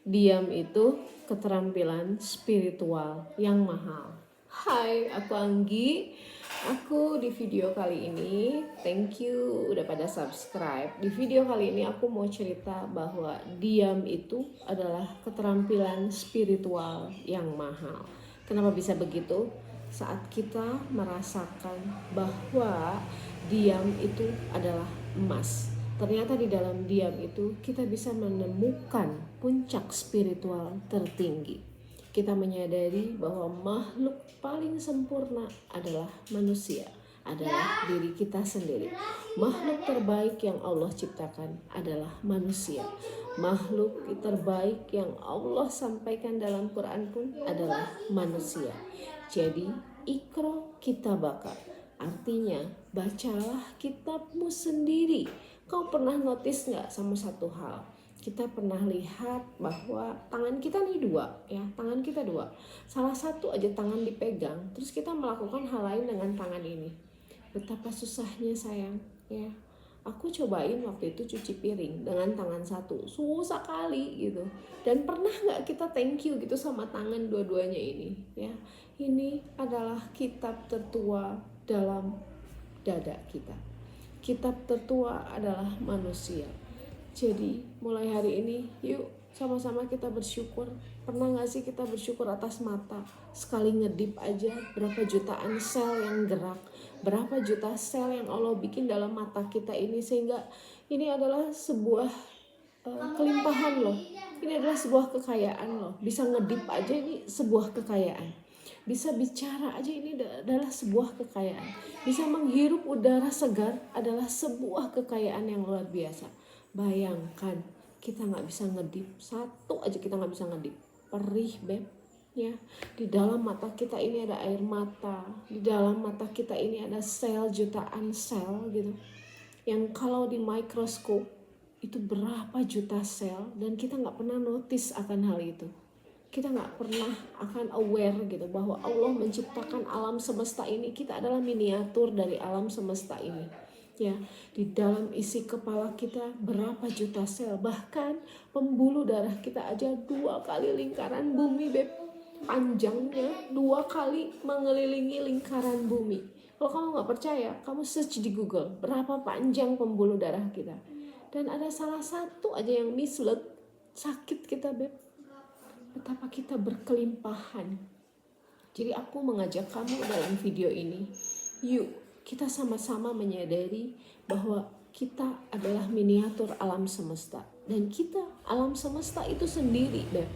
Diam itu keterampilan spiritual yang mahal. Hai, aku Anggi. Aku di video kali ini, thank you udah pada subscribe. Di video kali ini aku mau cerita bahwa diam itu adalah keterampilan spiritual yang mahal. Kenapa bisa begitu? Saat kita merasakan bahwa diam itu adalah emas. Ternyata di dalam diam itu kita bisa menemukan puncak spiritual tertinggi. Kita menyadari bahwa makhluk paling sempurna adalah manusia, adalah diri kita sendiri. Makhluk terbaik yang Allah ciptakan adalah manusia. Makhluk terbaik yang Allah sampaikan dalam Quran pun adalah manusia. Jadi, ikro kitabaka, artinya bacalah kitabmu sendiri. Kau pernah notice nggak sama satu hal? Kita pernah lihat bahwa tangan kita nih dua, ya, tangan kita dua. Salah satu aja tangan dipegang, terus kita melakukan hal lain dengan tangan ini. Betapa susahnya sayang, ya. Aku cobain waktu itu cuci piring dengan tangan satu, susah kali gitu. Dan pernah nggak kita thank you gitu sama tangan dua-duanya ini, ya? Ini adalah kitab tertua dalam dada kita. Kitab tertua adalah manusia. Jadi mulai hari ini yuk sama-sama kita bersyukur. Pernah gak sih kita bersyukur atas mata? Sekali ngedip aja berapa jutaan sel yang gerak, berapa juta sel yang Allah bikin dalam mata kita ini, sehingga ini adalah sebuah kelimpahan loh. Ini adalah sebuah kekayaan loh. Bisa ngedip aja ini sebuah kekayaan. Bisa bicara aja ini adalah sebuah kekayaan. Bisa menghirup udara segar adalah sebuah kekayaan yang luar biasa. Bayangkan kita nggak bisa ngedip, satu aja kita nggak bisa ngedip. Perih beb, ya. Di dalam mata kita ini ada air mata. Di dalam mata kita ini ada sel, jutaan sel gitu. Yang kalau di mikroskop itu berapa juta sel dan kita nggak pernah notice akan hal itu. Kita nggak pernah akan aware gitu bahwa Allah menciptakan alam semesta ini. Kita adalah miniatur dari alam semesta ini, ya. Di dalam isi kepala kita berapa juta sel, bahkan pembuluh darah kita aja 2 kali lingkaran bumi beb. Panjangnya 2 kali mengelilingi lingkaran bumi. Kalau kamu nggak percaya, kamu search di Google berapa panjang pembuluh darah kita. Dan ada salah satu aja yang mislet, sakit kita beb. Betapa kita berkelimpahan. Jadi aku mengajak kamu dalam video ini, yuk kita sama-sama menyadari bahwa kita adalah miniatur alam semesta. Dan kita, alam semesta itu sendiri beb.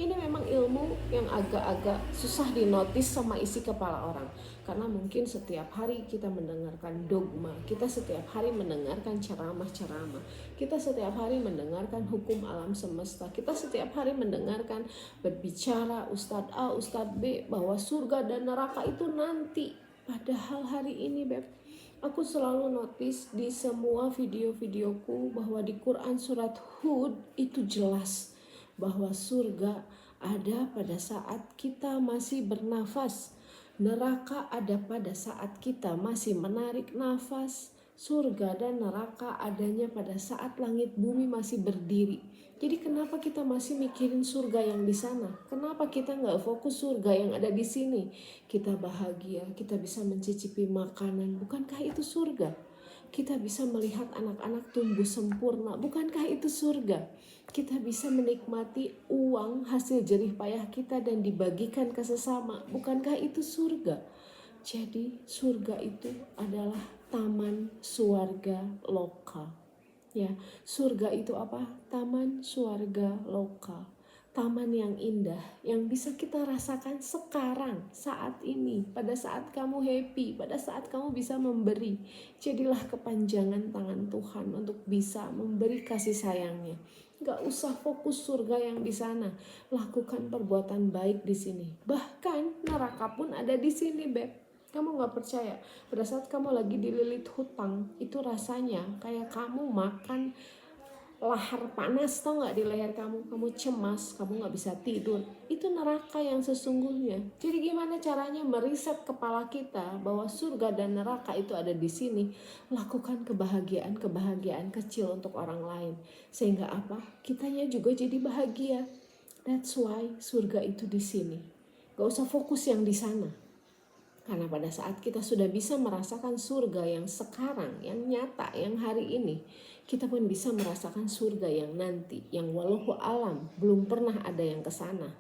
Ini memang ilmu yang agak-agak susah dinotis sama isi kepala orang. Karena mungkin setiap hari kita mendengarkan dogma, kita setiap hari mendengarkan ceramah-ceramah, kita setiap hari mendengarkan hukum alam semesta, kita setiap hari mendengarkan berbicara Ustadz A, Ustadz B bahwa surga dan neraka itu nanti. Padahal hari ini beb, aku selalu notice di semua video-videoku bahwa di Quran surat Hud itu jelas bahwa surga ada pada saat kita masih bernafas, neraka ada pada saat kita masih menarik nafas, surga dan neraka adanya pada saat langit bumi masih berdiri. Jadi kenapa kita masih mikirin surga yang di sana? Kenapa kita nggak fokus surga yang ada di sini? Kita bahagia, kita bisa mencicipi makanan, bukankah itu surga? Kita bisa melihat anak-anak tumbuh sempurna, bukankah itu surga? Kita bisa menikmati uang hasil jerih payah kita dan dibagikan ke sesama, bukankah itu surga? Jadi surga itu adalah taman swarga loka. Ya, surga itu apa? Taman swarga loka. Taman yang indah yang bisa kita rasakan sekarang, saat ini, pada saat kamu happy, pada saat kamu bisa memberi. Jadilah kepanjangan tangan Tuhan untuk bisa memberi kasih sayangnya. Gak usah fokus surga yang di sana, lakukan perbuatan baik di sini. Bahkan neraka pun ada di sini beb. Kamu gak percaya, pada saat kamu lagi dililit hutang, itu rasanya kayak kamu makan lahar panas, tau gak, di leher kamu cemas, kamu gak bisa tidur. Itu neraka yang sesungguhnya. Jadi gimana caranya meriset kepala kita bahwa surga dan neraka itu ada di sini? Lakukan kebahagiaan kecil untuk orang lain, sehingga apa? Kitanya juga jadi bahagia. That's why surga itu di sini. Gak usah fokus yang di sana. Karena pada saat kita sudah bisa merasakan surga yang sekarang, yang nyata, yang hari ini, kita pun bisa merasakan surga yang nanti, yang walau alam belum pernah ada yang ke sana.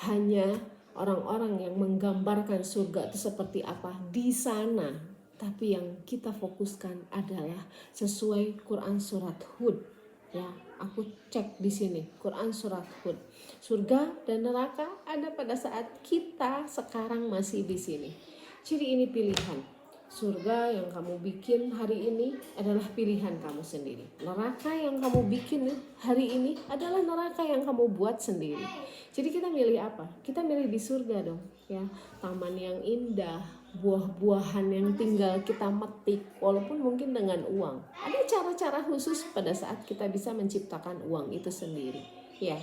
Hanya orang-orang yang menggambarkan surga itu seperti apa di sana. Tapi yang kita fokuskan adalah sesuai Quran surat Hud. Ya, aku cek di sini Quran surat Hud. Surga dan neraka ada pada saat kita sekarang masih di sini. Jadi ini pilihan. Surga yang kamu bikin hari ini adalah pilihan kamu sendiri. Neraka yang kamu bikin hari ini adalah neraka yang kamu buat sendiri. Jadi kita milih apa? Kita milih di surga dong, ya. Taman yang indah, buah-buahan yang tinggal kita metik, walaupun mungkin dengan uang. Ada cara-cara khusus pada saat kita bisa menciptakan uang itu sendiri, ya.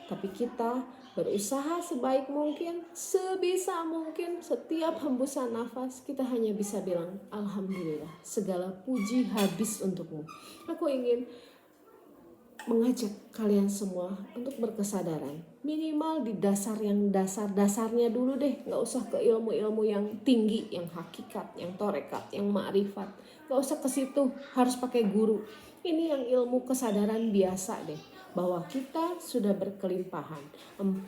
Tapi kita berusaha sebaik mungkin, sebisa mungkin, setiap hembusan nafas kita hanya bisa bilang alhamdulillah, segala puji habis untukmu. Aku ingin mengajak kalian semua untuk berkesadaran, minimal di dasar yang dasar-dasarnya dulu deh. Gak usah ke ilmu-ilmu yang tinggi, yang hakikat, yang torekat, yang ma'rifat. Gak usah ke situ harus pakai guru. Ini yang ilmu kesadaran biasa deh, bahwa kita sudah berkelimpahan 40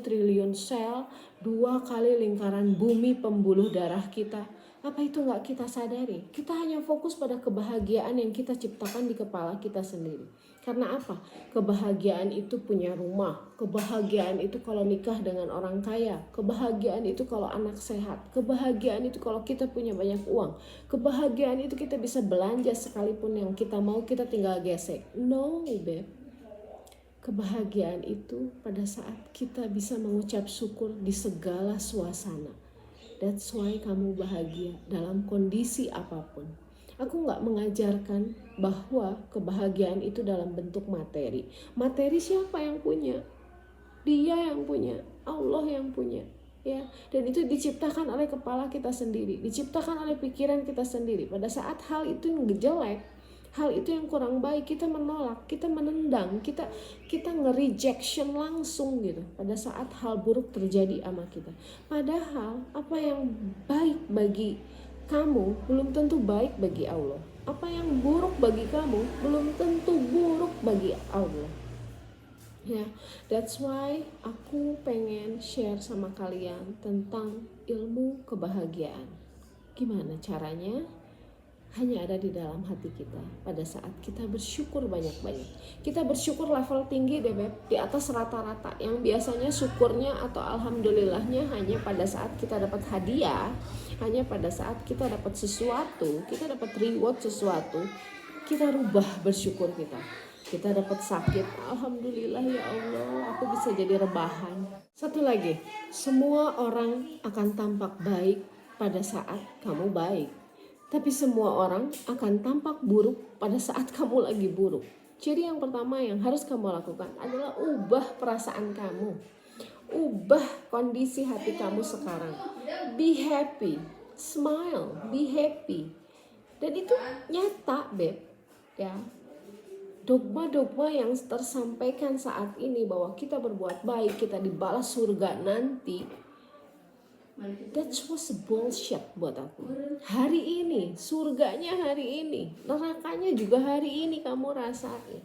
triliun sel, 2 kali lingkaran bumi pembuluh darah kita. Apa itu gak kita sadari? Kita hanya fokus pada kebahagiaan yang kita ciptakan di kepala kita sendiri. Karena apa? Kebahagiaan itu punya rumah, kebahagiaan itu kalau nikah dengan orang kaya, kebahagiaan itu kalau anak sehat, kebahagiaan itu kalau kita punya banyak uang, kebahagiaan itu kita bisa belanja sekalipun yang kita mau, kita tinggal gesek. No, babe. Kebahagiaan itu pada saat kita bisa mengucap syukur di segala suasana. That's why kamu bahagia dalam kondisi apapun. Aku gak mengajarkan bahwa kebahagiaan itu dalam bentuk materi. Materi siapa yang punya? Dia yang punya, Allah yang punya. Ya, dan itu diciptakan oleh kepala kita sendiri, diciptakan oleh pikiran kita sendiri. Pada saat hal itu yang jelek, hal itu yang kurang baik, kita menolak, kita menendang, kita nge-rejection langsung gitu. Pada saat hal buruk terjadi sama kita. Padahal apa yang baik bagi kamu belum tentu baik bagi Allah. Apa yang buruk bagi kamu belum tentu buruk bagi Allah. Ya, that's why aku pengen share sama kalian tentang ilmu kebahagiaan. Gimana caranya? Hanya ada di dalam hati kita pada saat kita bersyukur banyak-banyak. Kita bersyukur level tinggi deh beb, di atas rata-rata. Yang biasanya syukurnya atau alhamdulillahnya hanya pada saat kita dapat hadiah, hanya pada saat kita dapat sesuatu, kita dapat reward sesuatu, kita rubah bersyukur kita. Kita dapat sakit, alhamdulillah ya Allah, aku bisa jadi rebahan. Satu lagi, semua orang akan tampak baik pada saat kamu baik. Tapi semua orang akan tampak buruk pada saat kamu lagi buruk. Jadi yang pertama yang harus kamu lakukan adalah ubah perasaan kamu. Ubah kondisi hati kamu sekarang. Be happy, smile, be happy. Dan itu nyata, beb. Ya. Dogma-dogma yang tersampaikan saat ini bahwa kita berbuat baik, kita dibalas surga nanti. That was bullshit buat aku. Hari ini, surganya hari ini, nerakanya juga hari ini kamu rasain.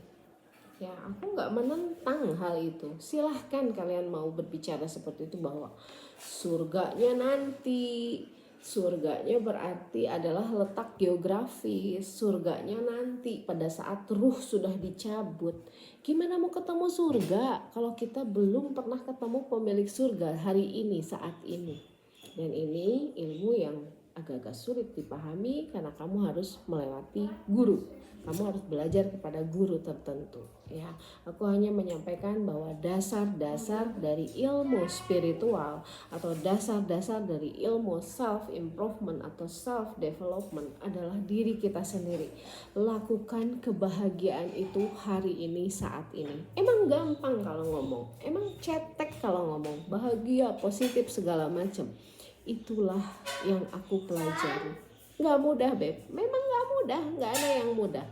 Ya, aku gak menentang hal itu. Silahkan kalian mau berbicara seperti itu bahwa surganya nanti. Surganya berarti adalah letak geografis. Surganya nanti pada saat ruh sudah dicabut. Gimana mau ketemu surga kalau kita belum pernah ketemu pemilik surga hari ini, saat ini? Dan ini ilmu yang agak-agak sulit dipahami karena kamu harus melewati guru. Kamu harus belajar kepada guru tertentu. Ya, aku hanya menyampaikan bahwa dasar-dasar dari ilmu spiritual atau dasar-dasar dari ilmu self improvement atau self development adalah diri kita sendiri. Lakukan kebahagiaan itu hari ini, saat ini. Emang gampang kalau ngomong, emang cetek kalau ngomong, bahagia, positif segala macam. Itulah yang aku pelajari. Gak mudah beb, memang gak mudah, gak ada yang mudah.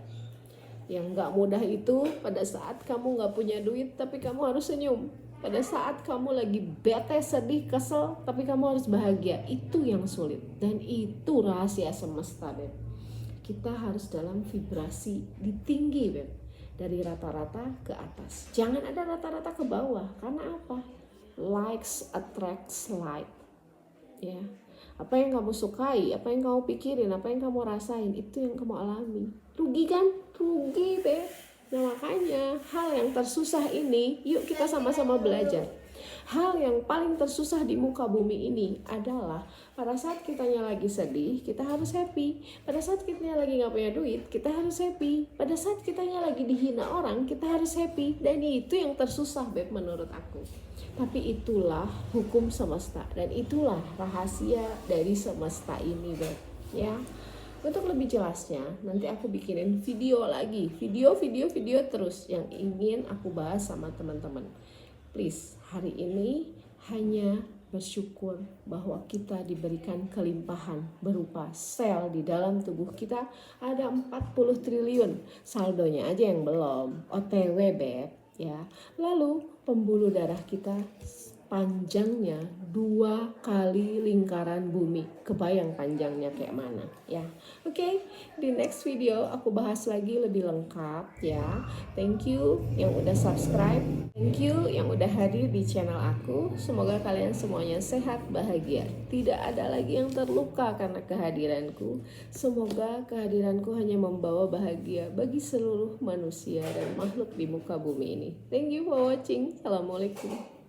Yang gak mudah itu pada saat kamu gak punya duit tapi kamu harus senyum. Pada saat kamu lagi bete, sedih, kesel, tapi kamu harus bahagia. Itu yang sulit. Dan itu rahasia semesta, Beb. Kita harus dalam vibrasi di tinggi, Beb. Dari rata-rata ke atas. Jangan ada rata-rata ke bawah. Karena apa? Likes attracts like. Ya. Apa yang kamu sukai, apa yang kamu pikirin, apa yang kamu rasain, itu yang kamu alami. Rugi kan? Rugi, Beb. Nah makanya hal yang tersusah ini, yuk kita sama-sama belajar. Hal yang paling tersusah di muka bumi ini adalah pada saat kitanya lagi sedih, kita harus happy. Pada saat kitanya lagi gak punya duit, kita harus happy. Pada saat kitanya lagi dihina orang, kita harus happy. Dan itu yang tersusah, Beb, menurut aku. Tapi itulah hukum semesta dan itulah rahasia dari semesta ini, Beb. Ya. Untuk lebih jelasnya, nanti aku bikinin video lagi, video terus yang ingin aku bahas sama teman-teman. Please, hari ini hanya bersyukur bahwa kita diberikan kelimpahan berupa sel di dalam tubuh kita ada 40 triliun. Saldonya aja yang belum, OTW, Beb, ya. Lalu pembuluh darah kita panjangnya 2 kali lingkaran bumi. Kebayang panjangnya kayak mana ya. Oke, di next video aku bahas lagi lebih lengkap ya. Thank you yang udah subscribe. Thank you yang udah hadir di channel aku. Semoga kalian semuanya sehat, bahagia. Tidak ada lagi yang terluka karena kehadiranku. Semoga kehadiranku hanya membawa bahagia bagi seluruh manusia dan makhluk di muka bumi ini. Thank you for watching. Assalamualaikum.